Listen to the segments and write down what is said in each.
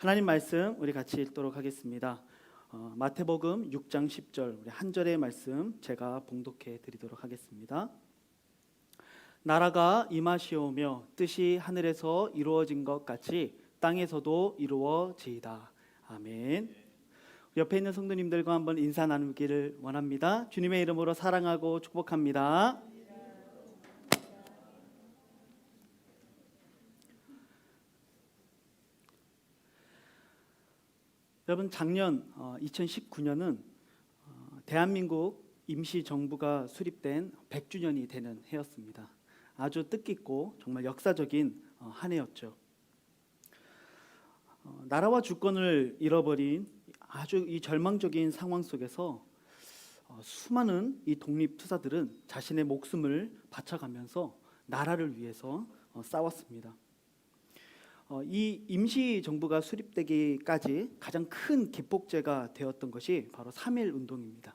하나님 말씀 우리 같이 읽도록 하겠습니다. 마태복음 6장 10절 우리 한 절의 말씀 제가 봉독해 드리도록 하겠습니다. 나라가 임하시오며 뜻이 하늘에서 이루어진 것 같이 땅에서도 이루어지이다. 아멘. 옆에 있는 성도님들과 한번 인사 나누기를 원합니다. 주님의 이름으로 사랑하고 축복합니다. 여러분, 작년 2019년은 대한민국 임시정부가 수립된 100주년이 되는 해였습니다. 아주 뜻깊고 정말 역사적인 한 해였죠. 나라와 주권을 잃어버린 아주 이 절망적인 상황 속에서 수많은 이 독립투사들은 자신의 목숨을 바쳐가면서 나라를 위해서 싸웠습니다. 이 임시정부가 수립되기까지 가장 큰 기폭제가 되었던 것이 바로 3.1 운동입니다.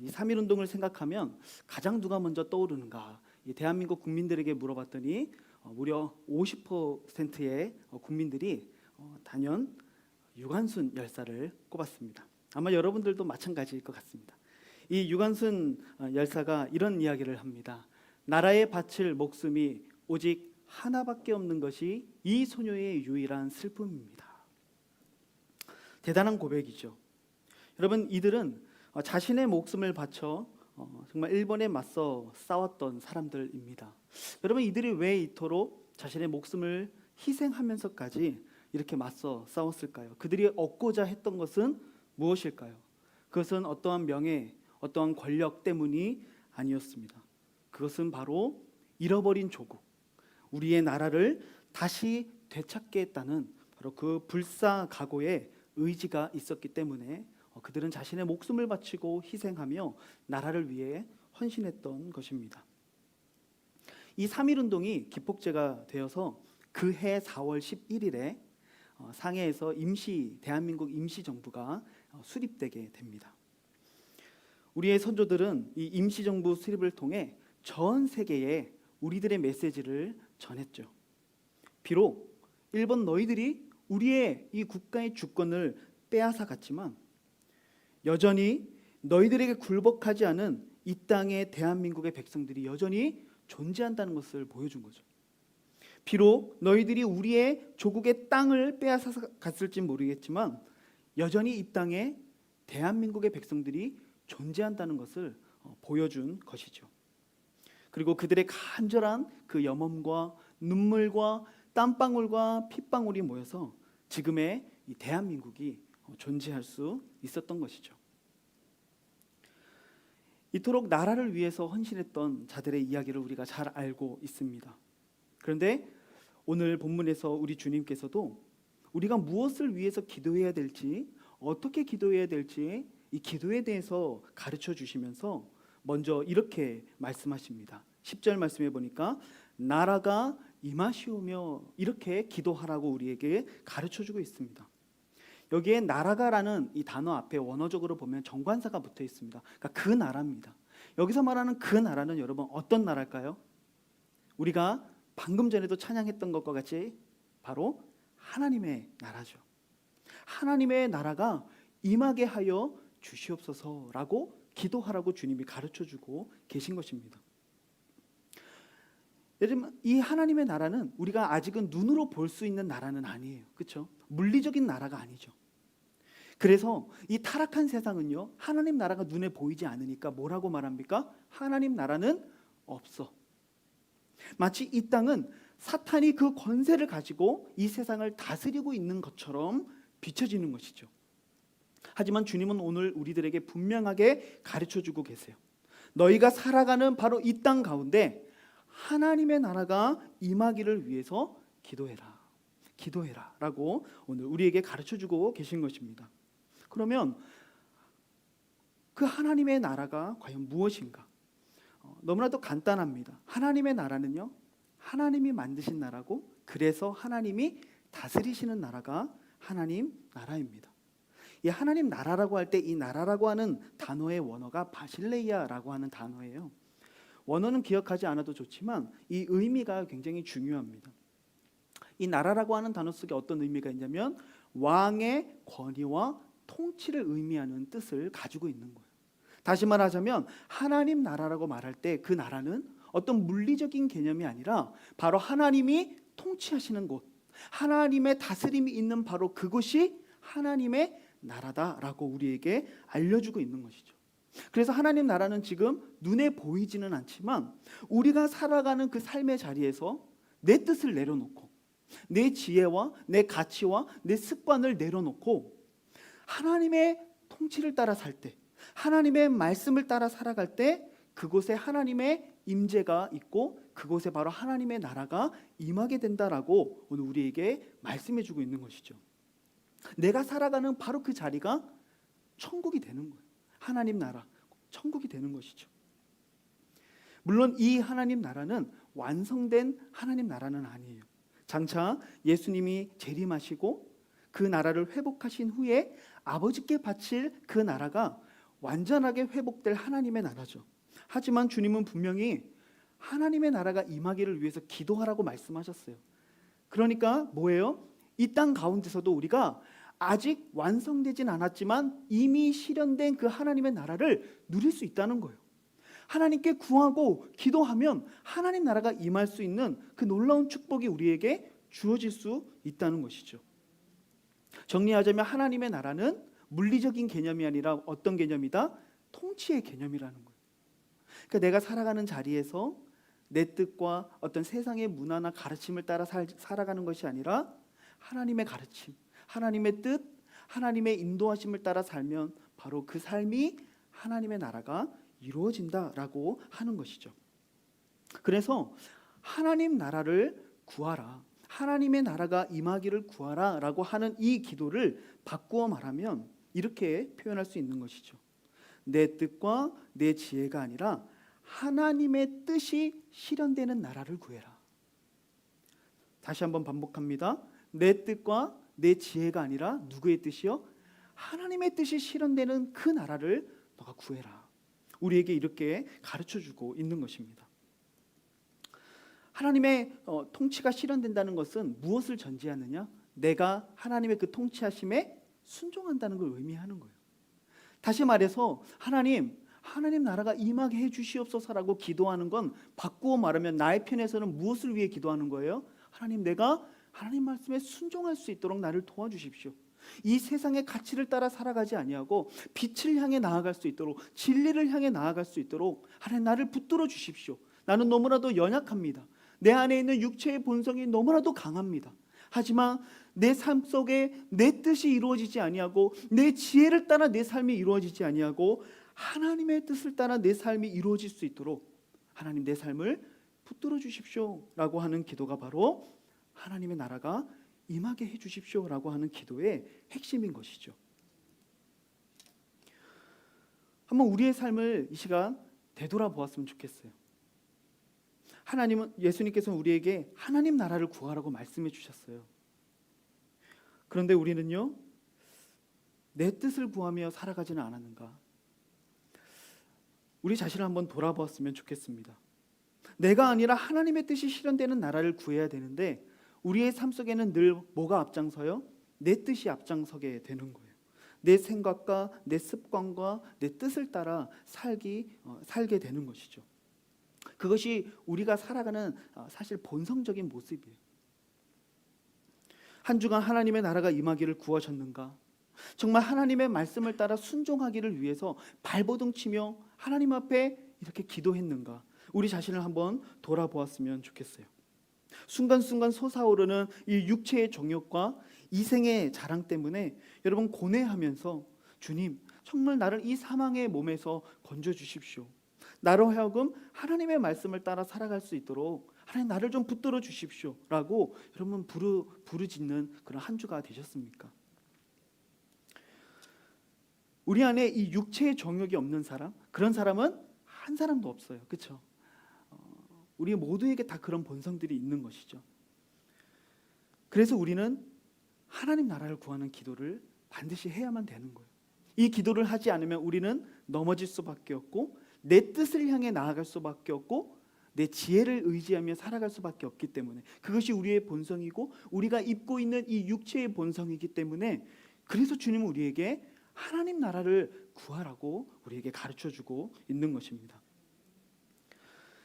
이 3.1 운동을 생각하면 가장 누가 먼저 떠오르는가? 이 대한민국 국민들에게 물어봤더니 무려 50%의 국민들이 단연 유관순 열사를 꼽았습니다. 아마 여러분들도 마찬가지일 것 같습니다. 이 유관순 열사가 이런 이야기를 합니다. 나라에 바칠 목숨이 오직 하나밖에 없는 것이 이 소녀의 유일한 슬픔입니다. 대단한 고백이죠. 여러분, 이들은 자신의 목숨을 바쳐 정말 일본에 맞서 싸웠던 사람들입니다. 여러분, 이들이 왜 이토록 자신의 목숨을 희생하면서까지 이렇게 맞서 싸웠을까요? 그들이 얻고자 했던 것은 무엇일까요? 그것은 어떠한 명예, 어떠한 권력 때문이 아니었습니다. 그것은 바로 잃어버린 조국, 우리의 나라를 다시 되찾겠다는 바로 그 불사각오의 의지가 있었기 때문에 그들은 자신의 목숨을 바치고 희생하며 나라를 위해 헌신했던 것입니다. 이 3.1 운동이 기폭제가 되어서 그해 4월 11일에 상해에서 대한민국 임시정부가 수립되게 됩니다. 우리의 선조들은 이 임시정부 수립을 통해 전 세계에 우리들의 메시지를 전했죠. 비록 일본 너희들이 우리의 이 국가의 주권을 빼앗아 갔지만 여전히 너희들에게 굴복하지 않은 이 땅의 대한민국의 백성들이 여전히 존재한다는 것을 보여준 거죠. 비록 너희들이 우리의 조국의 땅을 빼앗아 갔을지 모르겠지만 여전히 이 땅에 대한민국의 백성들이 존재한다는 것을 보여준 것이죠. 그리고 그들의 간절한 그 염원과 눈물과 땀방울과 핏방울이 모여서 지금의 이 대한민국이 존재할 수 있었던 것이죠. 이토록 나라를 위해서 헌신했던 자들의 이야기를 우리가 잘 알고 있습니다. 그런데 오늘 본문에서 우리 주님께서도 우리가 무엇을 위해서 기도해야 될지, 어떻게 기도해야 될지 이 기도에 대해서 가르쳐 주시면서 먼저 이렇게 말씀하십니다. 10절 말씀해 보니까 나라가 임하시오며 이렇게 기도하라고 우리에게 가르쳐주고 있습니다. 여기에 나라가라는 이 단어 앞에 원어적으로 보면 정관사가 붙어 있습니다. 그러니까 그 나라입니다. 여기서 말하는 그 나라는 여러분 어떤 나라일까요? 우리가 방금 전에도 찬양했던 것과 같이 바로 하나님의 나라죠. 하나님의 나라가 임하게 하여 주시옵소서라고 기도하라고 주님이 가르쳐주고 계신 것입니다. 여러분, 이 하나님의 나라는 우리가 아직은 눈으로 볼 수 있는 나라는 아니에요. 그렇죠? 물리적인 나라가 아니죠. 그래서 이 타락한 세상은요, 하나님 나라가 눈에 보이지 않으니까 뭐라고 말합니까? 하나님 나라는 없어. 마치 이 땅은 사탄이 그 권세를 가지고 이 세상을 다스리고 있는 것처럼 비춰지는 것이죠. 하지만 주님은 오늘 우리들에게 분명하게 가르쳐주고 계세요. 너희가 살아가는 바로 이 땅 가운데 하나님의 나라가 임하기를 위해서 기도해라 라고 오늘 우리에게 가르쳐주고 계신 것입니다. 그러면 그 하나님의 나라가 과연 무엇인가? 너무나도 간단합니다. 하나님의 나라는요, 하나님이 만드신 나라고, 그래서 하나님이 다스리시는 나라가 하나님 나라입니다. 이 하나님 나라라고 할 때 이 나라라고 하는 단어의 원어가 바실레이아라고 하는 단어예요. 원어는 기억하지 않아도 좋지만 이 의미가 굉장히 중요합니다. 이 나라라고 하는 단어 속에 어떤 의미가 있냐면 왕의 권위와 통치를 의미하는 뜻을 가지고 있는 거예요. 다시 말하자면 하나님 나라라고 말할 때 그 나라는 어떤 물리적인 개념이 아니라 바로 하나님이 통치하시는 곳, 하나님의 다스림이 있는 바로 그곳이 하나님의 나라다라고 우리에게 알려주고 있는 것이죠. 그래서 하나님 나라는 지금 눈에 보이지는 않지만 우리가 살아가는 그 삶의 자리에서 내 뜻을 내려놓고 내 지혜와 내 가치와 내 습관을 내려놓고 하나님의 통치를 따라 살 때, 하나님의 말씀을 따라 살아갈 때 그곳에 하나님의 임재가 있고 그곳에 바로 하나님의 나라가 임하게 된다라고 오늘 우리에게 말씀해 주고 있는 것이죠. 내가 살아가는 바로 그 자리가 천국이 되는 거예요. 하나님 나라, 천국이 되는 것이죠. 물론 이 하나님 나라는 완성된 하나님 나라는 아니에요. 장차 예수님이 재림하시고 그 나라를 회복하신 후에 아버지께 바칠 그 나라가 완전하게 회복될 하나님의 나라죠. 하지만 주님은 분명히 하나님의 나라가 임하기를 위해서 기도하라고 말씀하셨어요. 그러니까 뭐예요? 이 땅 가운데서도 우리가 아직 완성되진 않았지만 이미 실현된 그 하나님의 나라를 누릴 수 있다는 거예요. 하나님께 구하고 기도하면 하나님 나라가 임할 수 있는 그 놀라운 축복이 우리에게 주어질 수 있다는 것이죠. 정리하자면 하나님의 나라는 물리적인 개념이 아니라 어떤 개념이다? 통치의 개념이라는 거예요. 그러니까 내가 살아가는 자리에서 내 뜻과 어떤 세상의 문화나 가르침을 따라 살아가는 것이 아니라 하나님의 가르침, 하나님의 뜻, 하나님의 인도하심을 따라 살면 바로 그 삶이 하나님의 나라가 이루어진다라고 하는 것이죠. 그래서 하나님 나라를 구하라, 하나님의 나라가 임하기를 구하라 라고 하는 이 기도를 바꾸어 말하면 이렇게 표현할 수 있는 것이죠. 내 뜻과 내 지혜가 아니라 하나님의 뜻이 실현되는 나라를 구해라. 다시 한번 반복합니다. 내 뜻과 내 지혜가 아니라 누구의 뜻이요? 하나님의 뜻이 실현되는 그 나라를 너가 구해라. 우리에게 이렇게 가르쳐주고 있는 것입니다. 하나님의 통치가 실현된다는 것은 무엇을 전제하느냐? 내가 하나님의 그 통치하심에 순종한다는 걸 의미하는 거예요. 다시 말해서 하나님 나라가 임하게 해주시옵소서라고 기도하는 건 바꾸어 말하면 나의 편에서는 무엇을 위해 기도하는 거예요? 하나님, 내가 하나님 말씀에 순종할 수 있도록 나를 도와주십시오. 이 세상의 가치를 따라 살아가지 아니하고 빛을 향해 나아갈 수 있도록, 진리를 향해 나아갈 수 있도록 하나님 나를 붙들어 주십시오. 나는 너무나도 연약합니다. 내 안에 있는 육체의 본성이 너무나도 강합니다. 하지만 내 삶 속에 내 뜻이 이루어지지 아니하고 내 지혜를 따라 내 삶이 이루어지지 아니하고 하나님의 뜻을 따라 내 삶이 이루어질 수 있도록 하나님 내 삶을 붙들어 주십시오라고 하는 기도가 바로 하나님의 나라가 임하게 해 주십시오라고 하는 기도의 핵심인 것이죠. 한번 우리의 삶을 이 시간 되돌아보았으면 좋겠어요. 예수님께서는 우리에게 하나님 나라를 구하라고 말씀해 주셨어요. 그런데 우리는요, 내 뜻을 구하며 살아가지는 않았는가? 우리 자신을 한번 돌아보았으면 좋겠습니다. 내가 아니라 하나님의 뜻이 실현되는 나라를 구해야 되는데 우리의 삶 속에는 늘 뭐가 앞장서요? 내 뜻이 앞장서게 되는 거예요. 내 생각과 내 습관과 내 뜻을 따라 살게 되는 것이죠. 그것이 우리가 살아가는 사실 본성적인 모습이에요. 한 주간 하나님의 나라가 임하기를 구하셨는가? 정말 하나님의 말씀을 따라 순종하기를 위해서 발버둥 치며 하나님 앞에 이렇게 기도했는가? 우리 자신을 한번 돌아보았으면 좋겠어요. 순간순간 솟아오르는 이 육체의 정욕과 이생의 자랑 때문에 여러분 고뇌하면서 주님, 정말 나를 이 사망의 몸에서 건져 주십시오. 나로 하여금 하나님의 말씀을 따라 살아갈 수 있도록 하나님 나를 좀 붙들어 주십시오 라고 여러분 부르짖는 그런 한 주가 되셨습니까? 우리 안에 이 육체의 정욕이 없는 사람, 그런 사람은 한 사람도 없어요. 그렇죠? 우리 모두에게 다 그런 본성들이 있는 것이죠. 그래서 우리는 하나님 나라를 구하는 기도를 반드시 해야만 되는 거예요. 이 기도를 하지 않으면 우리는 넘어질 수밖에 없고 내 뜻을 향해 나아갈 수밖에 없고 내 지혜를 의지하며 살아갈 수밖에 없기 때문에, 그것이 우리의 본성이고 우리가 입고 있는 이 육체의 본성이기 때문에, 그래서 주님은 우리에게 하나님 나라를 구하라고 우리에게 가르쳐주고 있는 것입니다.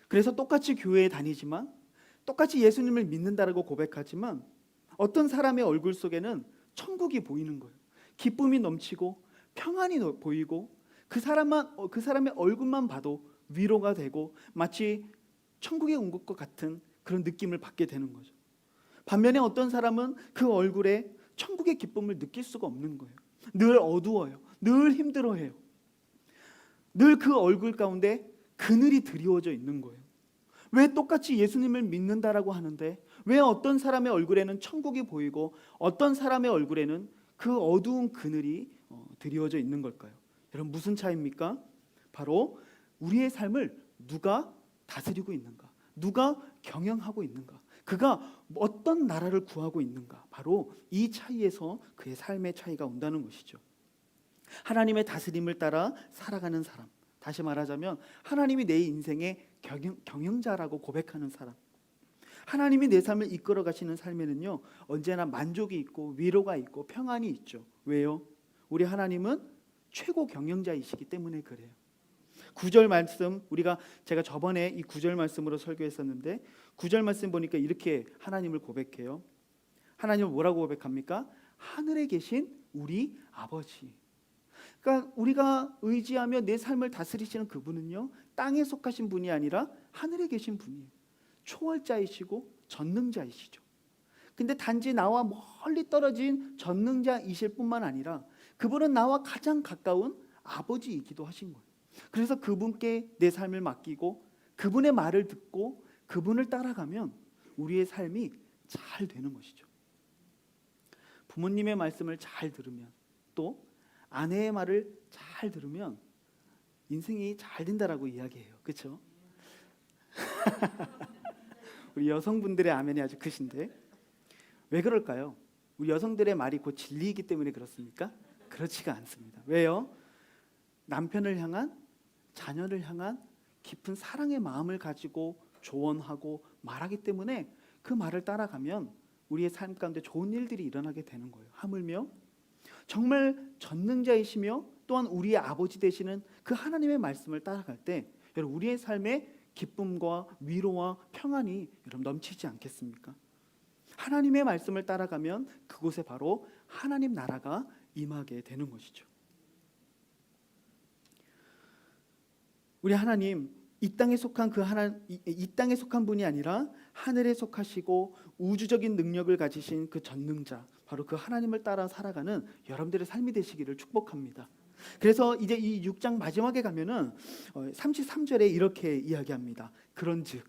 그래서 똑같이 교회에 다니지만, 똑같이 예수님을 믿는다라고 고백하지만, 어떤 사람의 얼굴 속에는 천국이 보이는 거예요. 기쁨이 넘치고 평안이 보이고, 그 사람의 얼굴만 봐도 위로가 되고 마치 천국에 온 것과 같은 그런 느낌을 받게 되는 거죠. 반면에 어떤 사람은 그 얼굴에 천국의 기쁨을 느낄 수가 없는 거예요. 늘 어두워요. 늘 힘들어해요. 늘 그 얼굴 가운데 그늘이 드리워져 있는 거예요. 왜 똑같이 예수님을 믿는다라고 하는데 왜 어떤 사람의 얼굴에는 천국이 보이고 어떤 사람의 얼굴에는 그 어두운 그늘이 드리워져 있는 걸까요? 여러분, 무슨 차이입니까? 바로 우리의 삶을 누가 다스리고 있는가, 누가 경영하고 있는가, 그가 어떤 나라를 구하고 있는가, 바로 이 차이에서 그의 삶의 차이가 온다는 것이죠. 하나님의 다스림을 따라 살아가는 사람, 다시 말하자면 하나님이 내 인생의 경영자라고 고백하는 사람, 하나님이 내 삶을 이끌어 가시는 삶에는요, 언제나 만족이 있고 위로가 있고 평안이 있죠. 왜요? 우리 하나님은 최고 경영자이시기 때문에 그래요. 9절 말씀, 제가 저번에 이 9절 말씀으로 설교했었는데, 9절 말씀 보니까 이렇게 하나님을 고백해요. 하나님을 뭐라고 고백합니까? 하늘에 계신 우리 아버지. 그러니까 우리가 의지하며 내 삶을 다스리시는 그분은요, 땅에 속하신 분이 아니라 하늘에 계신 분이에요. 초월자이시고 전능자이시죠. 근데 단지 나와 멀리 떨어진 전능자이실 뿐만 아니라 그분은 나와 가장 가까운 아버지이기도 하신 거예요. 그래서 그분께 내 삶을 맡기고 그분의 말을 듣고 그분을 따라가면 우리의 삶이 잘 되는 것이죠. 부모님의 말씀을 잘 들으면, 또 아내의 말을 잘 들으면 인생이 잘 된다라고 이야기해요. 그렇죠? 우리 여성분들의 아멘이 아주 크신데 왜 그럴까요? 우리 여성들의 말이 곧 진리이기 때문에 그렇습니까? 그렇지가 않습니다. 왜요? 남편을 향한, 자녀를 향한 깊은 사랑의 마음을 가지고 조언하고 말하기 때문에 그 말을 따라가면 우리의 삶 가운데 좋은 일들이 일어나게 되는 거예요. 하물며 정말 전능자이시며 또한 우리의 아버지 되시는 그 하나님의 말씀을 따라갈 때 여러분, 우리의 삶에 기쁨과 위로와 평안이 여러분 넘치지 않겠습니까? 하나님의 말씀을 따라가면 그곳에 바로 하나님 나라가 임하게 되는 것이죠. 우리 하나님, 이 땅에 속한 이 땅에 속한 분이 아니라 하늘에 속하시고 우주적인 능력을 가지신 그 전능자, 바로 그 하나님을 따라 살아가는 여러분들의 삶이 되시기를 축복합니다. 그래서 이제 이 6장 마지막에 가면은 33절에 이렇게 이야기합니다. 그런즉,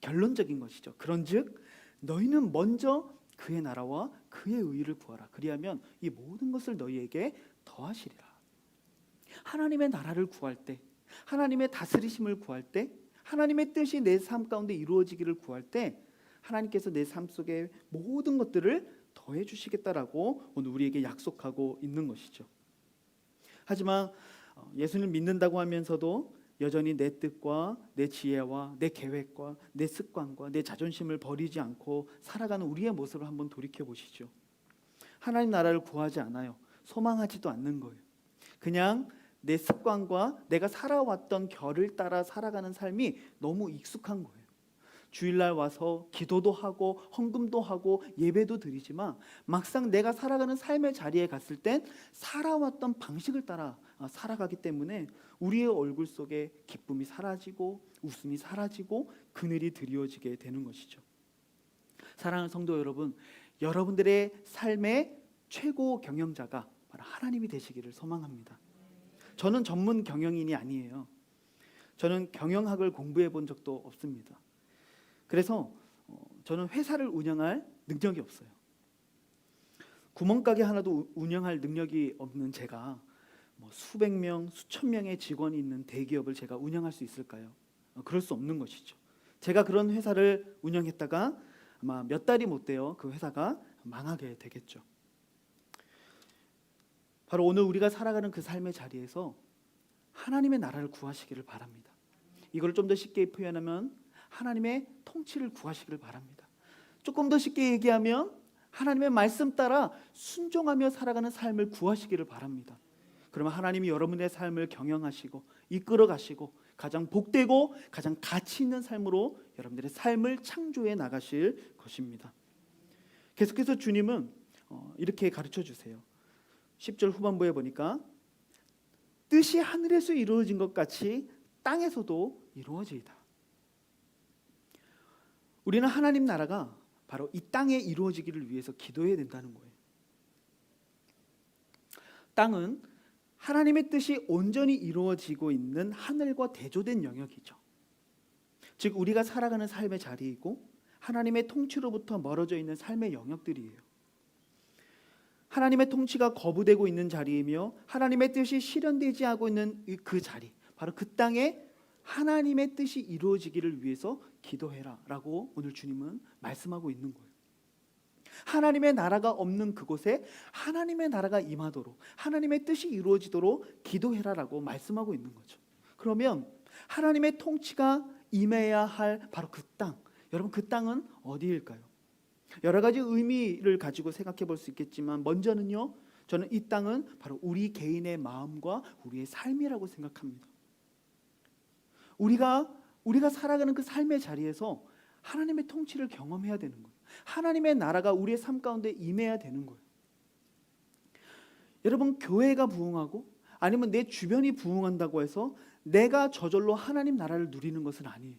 결론적인 것이죠. 그런즉 너희는 먼저 그의 나라와 그의 의를 구하라. 그리하면 이 모든 것을 너희에게 더하시리라. 하나님의 나라를 구할 때, 하나님의 다스리심을 구할 때, 하나님의 뜻이 내 삶 가운데 이루어지기를 구할 때 하나님께서 내 삶 속에 모든 것들을 더해 주시겠다라고 오늘 우리에게 약속하고 있는 것이죠. 하지만 예수를 믿는다고 하면서도 여전히 내 뜻과 내 지혜와 내 계획과 내 습관과 내 자존심을 버리지 않고 살아가는 우리의 모습을 한번 돌이켜 보시죠. 하나님 나라를 구하지 않아요. 소망하지도 않는 거예요. 그냥 내 습관과 내가 살아왔던 결을 따라 살아가는 삶이 너무 익숙한 거예요. 주일날 와서 기도도 하고 헌금도 하고 예배도 드리지만 막상 내가 살아가는 삶의 자리에 갔을 땐 살아왔던 방식을 따라 살아가기 때문에 우리의 얼굴 속에 기쁨이 사라지고 웃음이 사라지고 그늘이 드리워지게 되는 것이죠. 사랑하는 성도 여러분, 여러분들의 삶의 최고 경영자가 바로 하나님이 되시기를 소망합니다. 저는 전문 경영인이 아니에요. 저는 경영학을 공부해 본 적도 없습니다. 그래서 저는 회사를 운영할 능력이 없어요. 구멍가게 하나도 운영할 능력이 없는 제가 수백 명, 수천 명의 직원이 있는 대기업을 제가 운영할 수 있을까요? 그럴 수 없는 것이죠. 제가 그런 회사를 운영했다가 아마 몇 달이 못 돼요. 그 회사가 망하게 되겠죠. 바로 오늘 우리가 살아가는 그 삶의 자리에서 하나님의 나라를 구하시기를 바랍니다. 이걸 좀 더 쉽게 표현하면 하나님의 통치를 구하시길 바랍니다. 조금 더 쉽게 얘기하면 하나님의 말씀 따라 순종하며 살아가는 삶을 구하시기를 바랍니다. 그러면 하나님이 여러분의 삶을 경영하시고 이끌어 가시고 가장 복되고 가장 가치 있는 삶으로 여러분들의 삶을 창조해 나가실 것입니다. 계속해서 주님은 이렇게 가르쳐 주세요. 10절 후반부에 보니까 뜻이 하늘에서 이루어진 것 같이 땅에서도 이루어지이다. 우리는 하나님 나라가 바로 이 땅에 이루어지기를 위해서 기도해야 된다는 거예요. 땅은 하나님의 뜻이 온전히 이루어지고 있는 하늘과 대조된 영역이죠. 즉 우리가 살아가는 삶의 자리이고 하나님의 통치로부터 멀어져 있는 삶의 영역들이에요. 하나님의 통치가 거부되고 있는 자리이며 하나님의 뜻이 실현되지 않고 있는 그 자리, 바로 그 땅에 하나님의 뜻이 이루어지기를 위해서 기도해라 라고 오늘 주님은 말씀하고 있는 거예요. 하나님의 나라가 없는 그곳에 하나님의 나라가 임하도록, 하나님의 뜻이 이루어지도록 기도해라 라고 말씀하고 있는 거죠. 그러면 하나님의 통치가 임해야 할 바로 그 땅, 여러분 그 땅은 어디일까요? 여러 가지 의미를 가지고 생각해 볼 수 있겠지만 먼저는요, 저는 이 땅은 바로 우리 개인의 마음과 우리의 삶이라고 생각합니다. 우리가 살아가는 그 삶의 자리에서 하나님의 통치를 경험해야 되는 거예요. 하나님의 나라가 우리의 삶 가운데 임해야 되는 거예요. 여러분, 교회가 부흥하고 아니면 내 주변이 부흥한다고 해서 내가 저절로 하나님 나라를 누리는 것은 아니에요.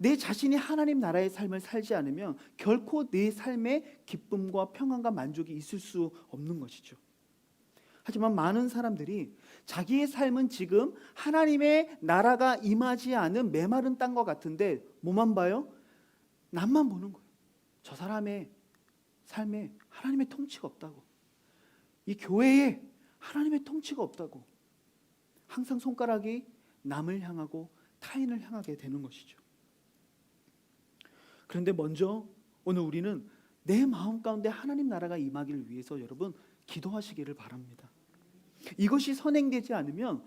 내 자신이 하나님 나라의 삶을 살지 않으면 결코 내 삶에 기쁨과 평안과 만족이 있을 수 없는 것이죠. 하지만 많은 사람들이 자기의 삶은 지금 하나님의 나라가 임하지 않은 메마른 땅과 같은데 뭐만 봐요? 남만 보는 거예요. 저 사람의 삶에 하나님의 통치가 없다고, 이 교회에 하나님의 통치가 없다고 항상 손가락이 남을 향하고 타인을 향하게 되는 것이죠. 그런데 먼저 오늘 우리는 내 마음 가운데 하나님 나라가 임하기를 위해서 여러분 기도하시기를 바랍니다. 이것이 선행되지 않으면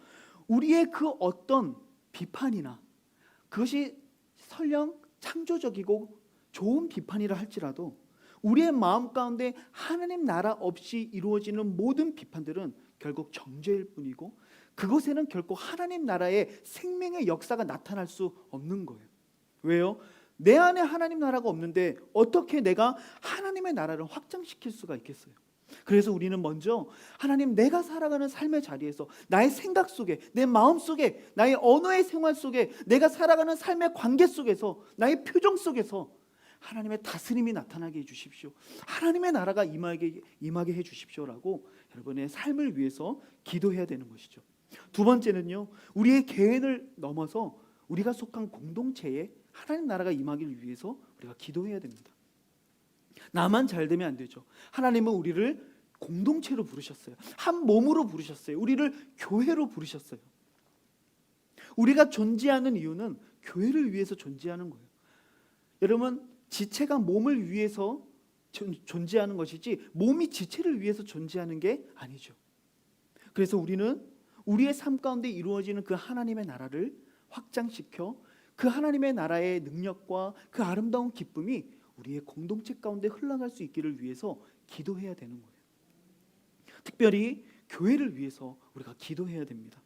우리의 그 어떤 비판이나 그것이 설령 창조적이고 좋은 비판이라 할지라도 우리의 마음 가운데 하나님 나라 없이 이루어지는 모든 비판들은 결국 정죄일 뿐이고 그것에는 결코 하나님 나라의 생명의 역사가 나타날 수 없는 거예요. 왜요? 내 안에 하나님 나라가 없는데 어떻게 내가 하나님의 나라를 확장시킬 수가 있겠어요? 그래서 우리는 먼저 하나님, 내가 살아가는 삶의 자리에서 나의 생각 속에, 내 마음 속에, 나의 언어의 생활 속에, 내가 살아가는 삶의 관계 속에서, 나의 표정 속에서 하나님의 다스림이 나타나게 해주십시오. 하나님의 나라가 임하게 해주십시오라고 여러분의 삶을 위해서 기도해야 되는 것이죠. 두 번째는요, 우리의 개인을 넘어서 우리가 속한 공동체에 하나님 나라가 임하기를 위해서 우리가 기도해야 됩니다. 나만 잘 되면 안 되죠. 하나님은 우리를 공동체로 부르셨어요. 한 몸으로 부르셨어요. 우리를 교회로 부르셨어요. 우리가 존재하는 이유는 교회를 위해서 존재하는 거예요. 여러분, 지체가 몸을 위해서 존재하는 것이지 몸이 지체를 위해서 존재하는 게 아니죠. 그래서 우리는 우리의 삶 가운데 이루어지는 그 하나님의 나라를 확장시켜 그 하나님의 나라의 능력과 그 아름다운 기쁨이 우리의 공동체 가운데 흘러갈 수 있기를 위해서 기도해야 되는 거예요. 특별히 교회를 위해서 우리가 기도해야 됩니다.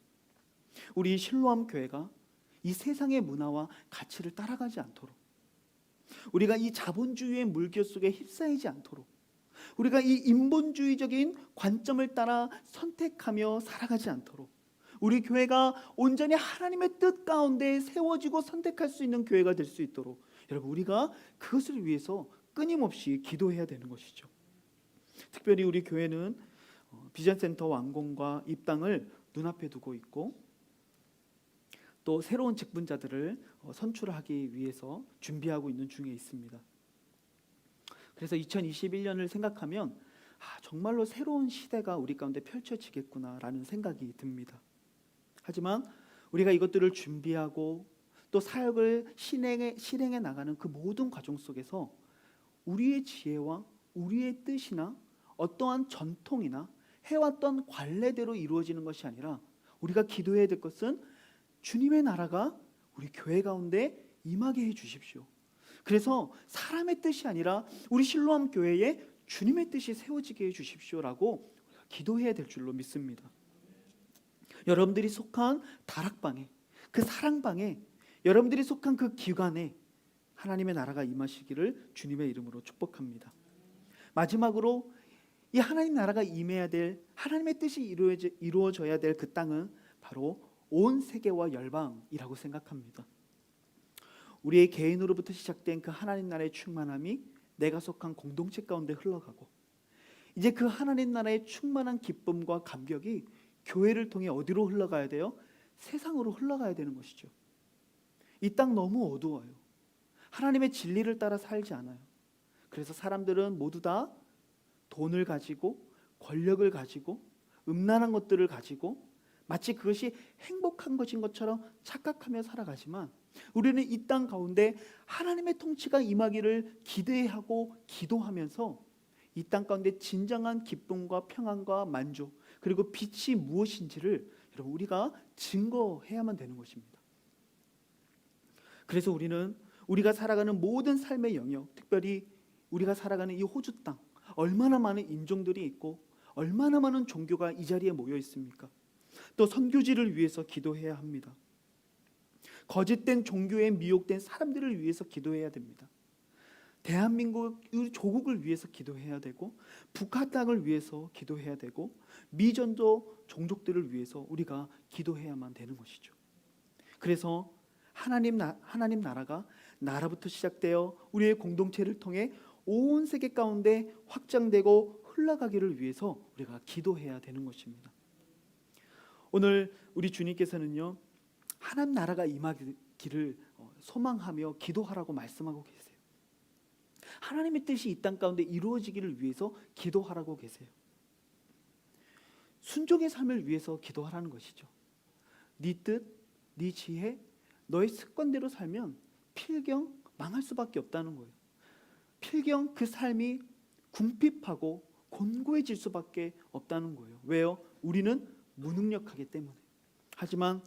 우리 실로암 교회가 이 세상의 문화와 가치를 따라가지 않도록, 우리가 이 자본주의의 물결 속에 휩싸이지 않도록, 우리가 이 인본주의적인 관점을 따라 선택하며 살아가지 않도록, 우리 교회가 온전히 하나님의 뜻 가운데 세워지고 선택할 수 있는 교회가 될 수 있도록 여러분, 우리가 그것을 위해서 끊임없이 기도해야 되는 것이죠. 특별히 우리 교회는 비전센터 완공과 입당을 눈앞에 두고 있고 또 새로운 직분자들을 선출하기 위해서 준비하고 있는 중에 있습니다. 그래서 2021년을 생각하면 정말로 새로운 시대가 우리 가운데 펼쳐지겠구나라는 생각이 듭니다. 하지만 우리가 이것들을 준비하고 또 사역을 실행해 나가는 그 모든 과정 속에서 우리의 지혜와 우리의 뜻이나 어떠한 전통이나 해왔던 관례대로 이루어지는 것이 아니라 우리가 기도해야 될 것은 주님의 나라가 우리 교회 가운데 임하게 해 주십시오. 그래서 사람의 뜻이 아니라 우리 실로암 교회에 주님의 뜻이 세워지게 해 주십시오라고 기도해야 될 줄로 믿습니다. 여러분들이 속한 다락방에, 그 사랑방에, 여러분들이 속한 그 기관에 하나님의 나라가 임하시기를 주님의 이름으로 축복합니다. 마지막으로 이 하나님 나라가 임해야 될, 하나님의 뜻이 이루어져야 될 그 땅은 바로 온 세계와 열방이라고 생각합니다. 우리의 개인으로부터 시작된 그 하나님 나라의 충만함이 내가 속한 공동체 가운데 흘러가고, 이제 그 하나님 나라의 충만한 기쁨과 감격이 교회를 통해 어디로 흘러가야 돼요? 세상으로 흘러가야 되는 것이죠. 이 땅 너무 어두워요. 하나님의 진리를 따라 살지 않아요. 그래서 사람들은 모두 다 돈을 가지고, 권력을 가지고, 음란한 것들을 가지고 마치 그것이 행복한 것인 것처럼 착각하며 살아가지만, 우리는 이 땅 가운데 하나님의 통치가 임하기를 기대하고 기도하면서 이 땅 가운데 진정한 기쁨과 평안과 만족, 그리고 빛이 무엇인지를 여러분 우리가 증거해야만 되는 것입니다. 그래서 우리가 살아가는 모든 삶의 영역, 특별히 우리가 살아가는 이 호주 땅, 얼마나 많은 인종들이 있고 얼마나 많은 종교가 이 자리에 모여 있습니까? 또 선교지를 위해서 기도해야 합니다. 거짓된 종교에 미혹된 사람들을 위해서 기도해야 됩니다. 대한민국 우리 조국을 위해서 기도해야 되고, 북한 땅을 위해서 기도해야 되고, 미전도 종족들을 위해서 우리가 기도해야만 되는 것이죠. 그래서 하나님 나라가 나라부터 시작되어 우리의 공동체를 통해 온 세계 가운데 확장되고 흘러가기를 위해서 우리가 기도해야 되는 것입니다. 오늘 우리 주님께서는요, 하나님 나라가 임하기를 소망하며 기도하라고 말씀하고 계세요. 하나님의 뜻이 이 땅 가운데 이루어지기를 위해서 기도하라고 계세요. 순종의 삶을 위해서 기도하라는 것이죠. 네 뜻, 네 지혜, 너의 습관대로 살면 필경 망할 수밖에 없다는 거예요. 필경 그 삶이 궁핍하고 곤고해질 수밖에 없다는 거예요. 왜요? 우리는 무능력하기 때문에. 하지만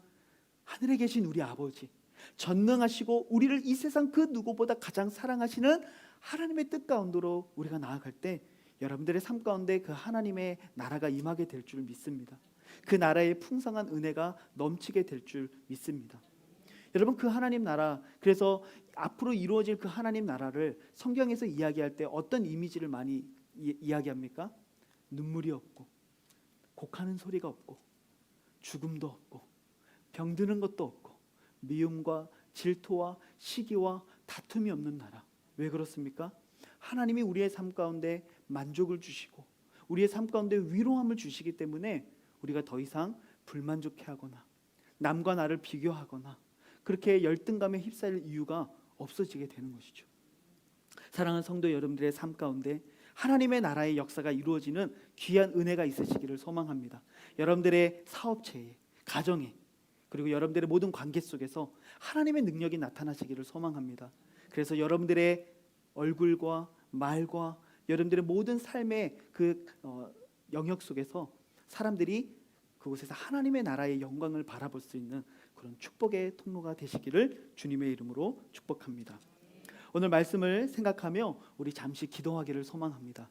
하늘에 계신 우리 아버지, 전능하시고 우리를 이 세상 그 누구보다 가장 사랑하시는 하나님의 뜻 가운데로 우리가 나아갈 때 여러분들의 삶 가운데 그 하나님의 나라가 임하게 될 줄 믿습니다. 그 나라의 풍성한 은혜가 넘치게 될 줄 믿습니다. 여러분, 그 하나님 나라, 그래서 앞으로 이루어질 그 하나님 나라를 성경에서 이야기할 때 어떤 이미지를 많이 이야기합니까? 눈물이 없고, 곡하는 소리가 없고, 죽음도 없고, 병드는 것도 없고, 미움과 질투와 시기와 다툼이 없는 나라. 왜 그렇습니까? 하나님이 우리의 삶 가운데 만족을 주시고 우리의 삶 가운데 위로함을 주시기 때문에 우리가 더 이상 불만족해하거나 남과 나를 비교하거나 그렇게 열등감에 휩싸일 이유가 없어지게 되는 것이죠. 사랑하는 성도 여러분들의 삶 가운데 하나님의 나라의 역사가 이루어지는 귀한 은혜가 있으시기를 소망합니다. 여러분들의 사업체에, 가정에, 그리고 여러분들의 모든 관계 속에서 하나님의 능력이 나타나시기를 소망합니다. 그래서 여러분들의 얼굴과 말과 여러분들의 모든 삶의 그 영역 속에서 사람들이 그곳에서 하나님의 나라의 영광을 바라볼 수 있는 그런 축복의 통로가 되시기를 주님의 이름으로 축복합니다. 오늘 말씀을 생각하며 우리 잠시 기도하기를 소망합니다.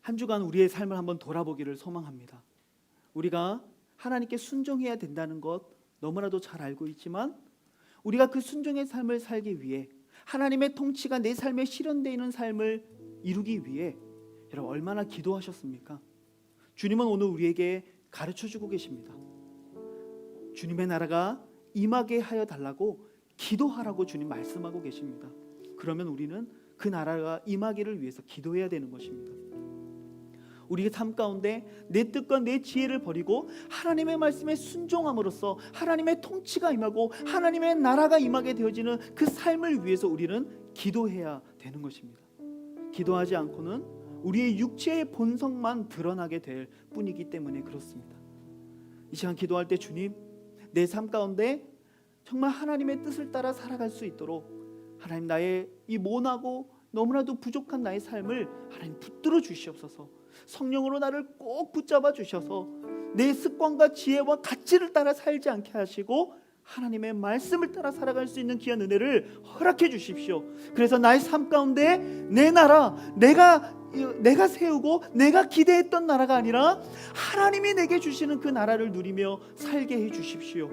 한 주간 우리의 삶을 한번 돌아보기를 소망합니다. 우리가 하나님께 순종해야 된다는 것 너무나도 잘 알고 있지만 우리가 그 순종의 삶을 살기 위해 하나님의 통치가 내 삶에 실현되어 있는 삶을 이루기 위해 여러분 얼마나 기도하셨습니까? 주님은 오늘 우리에게 가르쳐주고 계십니다. 주님의 나라가 임하게 하여 달라고 기도하라고 주님 말씀하고 계십니다. 그러면 우리는 그 나라가 임하기를 위해서 기도해야 되는 것입니다. 우리의 삶 가운데 내 뜻과 내 지혜를 버리고 하나님의 말씀에 순종함으로써 하나님의 통치가 임하고 하나님의 나라가 임하게 되어지는 그 삶을 위해서 우리는 기도해야 되는 것입니다. 기도하지 않고는 우리의 육체의 본성만 드러나게 될 뿐이기 때문에 그렇습니다. 이 시간 기도할 때 주님, 내 삶 가운데 정말 하나님의 뜻을 따라 살아갈 수 있도록 하나님, 나의 이 모나고 너무나도 부족한 나의 삶을 하나님 붙들어 주시옵소서. 성령으로 나를 꼭 붙잡아 주셔서 내 습관과 지혜와 가치를 따라 살지 않게 하시고 하나님의 말씀을 따라 살아갈 수 있는 귀한 은혜를 허락해 주십시오. 그래서 나의 삶 가운데 내 나라, 내가 세우고 내가 기대했던 나라가 아니라 하나님이 내게 주시는 그 나라를 누리며 살게 해 주십시오.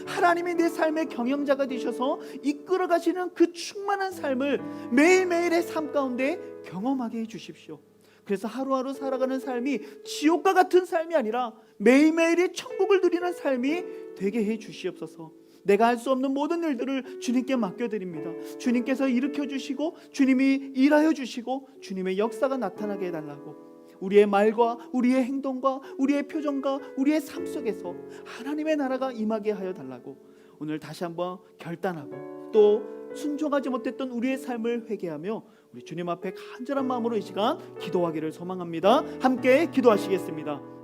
하나님이 내 삶의 경영자가 되셔서 이끌어 가시는 그 충만한 삶을 매일매일의 삶 가운데 경험하게 해 주십시오. 그래서 하루하루 살아가는 삶이 지옥과 같은 삶이 아니라 매일매일의 천국을 누리는 삶이 되게 해 주시옵소서. 내가 할 수 없는 모든 일들을 주님께 맡겨드립니다. 주님께서 일으켜 주시고 주님이 일하여 주시고 주님의 역사가 나타나게 해달라고, 우리의 말과 우리의 행동과 우리의 표정과 우리의 삶 속에서 하나님의 나라가 임하게 하여 달라고 오늘 다시 한번 결단하고 또 순종하지 못했던 우리의 삶을 회개하며 우리 주님 앞에 간절한 마음으로 이 시간 기도하기를 소망합니다. 함께 기도하시겠습니다.